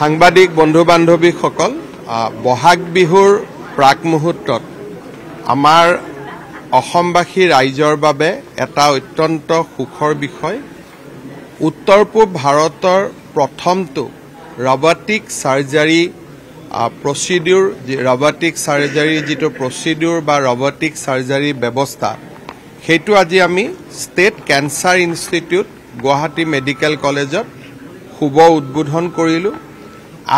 সাংবাদিক বন্ধু বান্ধৱীসকল বহাগ বিহুৰ প্ৰাক মুহূৰ্তত আমাৰ অসমবাসী ৰাইজৰ বাবে এটা অত্যন্ত সুখৰ বিষয় উত্তৰ পূব ভাৰতৰ প্ৰথমটো ৰবটিক সাৰ্জাৰী প্ৰচিডিউৰ ৰবটিক সাৰ্জাৰী যেটো প্ৰচিডিউৰ বা ৰবটিক সাৰ্জাৰী ব্যৱস্থা হেতু আজি আমি state cancer institute Guwahati medical কলেজত শুভ উদ্বোধন কৰিলো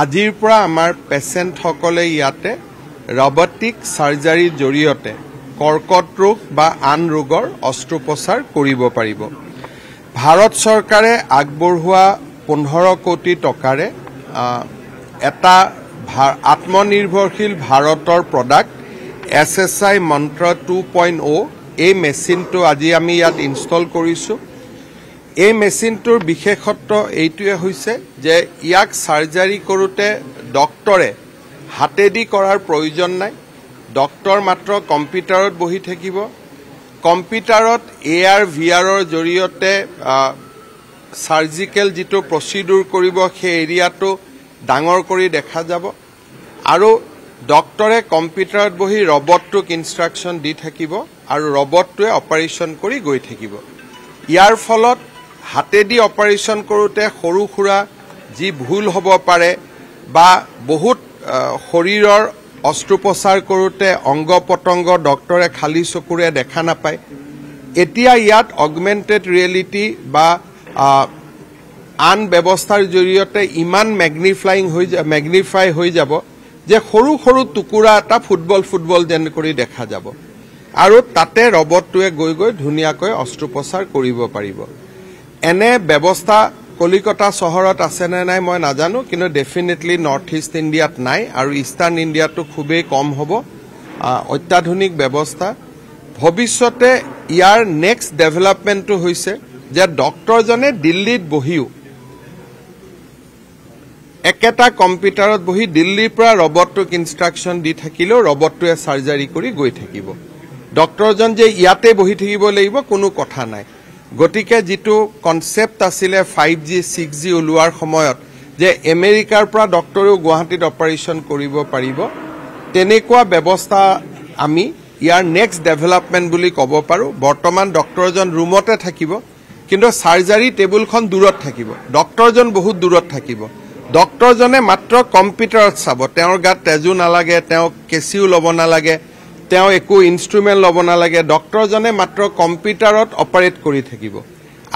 আজিৰ পৰা আমাৰ পেশেন্ট সকলে ইয়াতে ৰবটিক সাৰ্জাৰীৰ জৰিয়তে কৰ্কট ৰোগ বা আন ৰোগৰ অস্ত্ৰোপচাৰ কৰিব পাৰিব ভাৰত চৰকাৰে আগবঢ়োৱা 15 কোটি টকাৰে এটা আত্মনিৰ্ভৰশীল ভাৰতৰ প্ৰডাক্ট SSI মন্ত্ৰ 2.0 এই মেচিনটো আজি আমি ইয়াত ইনষ্টল কৰিছো এই মেচিনটোৰ বিশেষত্ব এইটোৱে হৈছে যে ইয়াক সাৰ্জাৰী কৰোতে ডক্টৰে হাতেদি কৰাৰ প্ৰয়োজন নাই ডক্টৰ মাত্ৰ কম্পিউটাৰত বহি থাকিব কম্পিউটাৰত AR VR ৰ জৰিয়তে সাৰ্জিক্যাল যেটো প্ৰচিডিউৰ কৰিব সেই এৰিয়াটো ডাঙৰ কৰি দেখা যাব আৰু ডক্টৰে কম্পিউটাৰত বহি ৰবটটোক ইনষ্ট্ৰাকচন দি থাকিব আৰু ৰবটটোৱে অপাৰেচন কৰি গৈ থাকিব ইয়াৰ ফলত হাতেদি অপাৰেচন কৰোতে সৰু খুৰা যি ভুল হ'ব পাৰে বা বহুত শৰীৰৰ অস্ত্ৰোপচাৰ কৰোতে অংগ পতংগ ডক্টৰে খালি চকুৰে দেখা নাপায় এতিয়া ইয়াত অগমেন্টেড ৰিয়েলিটি বা আন ব্যৱস্থাৰ জৰিয়তে ইমান ম্যাগনিফাই হৈ যাব যে সৰু সৰু টুকুৰা এটা ফুটবল যেন কৰি দেখা যাব আৰু তাতে ৰবটটোৱে গৈ গৈ ধুনিয়াকৈ অস্ত্ৰোপচাৰ কৰিব পাৰিব এনে ব্যৱস্থা কলিকতা চহৰত আছে নে নাই মই নাজানো কিন্তু ডেফিনেটলি নৰ্থ ইষ্ট ইণ্ডিয়াত নাই আৰু ইষ্টাৰ্ণ ইণ্ডিয়াটো খুবেই কম হ'ব অত্যাধুনিক ব্যৱস্থা ভৱিষ্যতে ইয়াৰ নেক্সট ডেভেলপমেন্টটো হৈছে যে ডক্টৰজনে দিল্লীত বহিও একেটা কম্পিউটাৰত বহি দিল্লীৰ পৰা ৰবটটোক ইনষ্ট্ৰাকচন দি থাকিলেও ৰবটটোৱে সাৰ্জাৰী কৰি গৈ থাকিব ডক্টৰজন যে ইয়াতে বহি থাকিব লাগিব কোনো কথা নাই গতিকে যেটো কনসেপ্ট আছিল 5G 6G ওলোৱাৰ সময়ত যে আমেৰিকাৰ পৰা ডক্টৰেও গুৱাহাটীত অপাৰেচন কৰিব পাৰিব তেনেকুৱা ব্যৱস্থা আমি ইয়াৰ নেক্সট ডেভেলপমেন্ট বুলি ক'ব পাৰো বৰ্তমান ডক্টৰজন ৰুমতে থাকিব কিন্তু সাৰ্জাৰী টেবুলখন দূৰত থাকিব ডক্টৰজন বহুত দূৰত থাকিব ডক্টৰজনে মাত্ৰ কম্পিউটাৰত চাব তেওঁৰ গাত তেজু নালাগে তেওঁ কেচিও লব নালাগে তেওঁ একো ইনস্ট্ৰুমেন্ট লব নালাগে ডক্টৰজনে মাত্ৰ কম্পিউটাৰত অপাৰেট কৰি থাকিব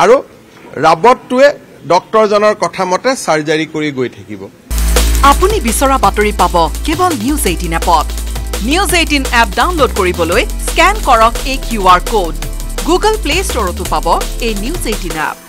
আৰু ৰবটটোৱে ডক্টৰজনৰ কথা মতে সাৰ্জাৰী কৰি গৈ থাকিব আপুনি বিচৰা বাতৰি পাব কেৱল নিউজ 18 এপত নিউজ 18 এপ ডাউনলোড কৰিবলৈ স্ক্যান কৰক এই QR কোড গুগল প্লে ষ্টৰতো পাব এই নিউজ 18 এপ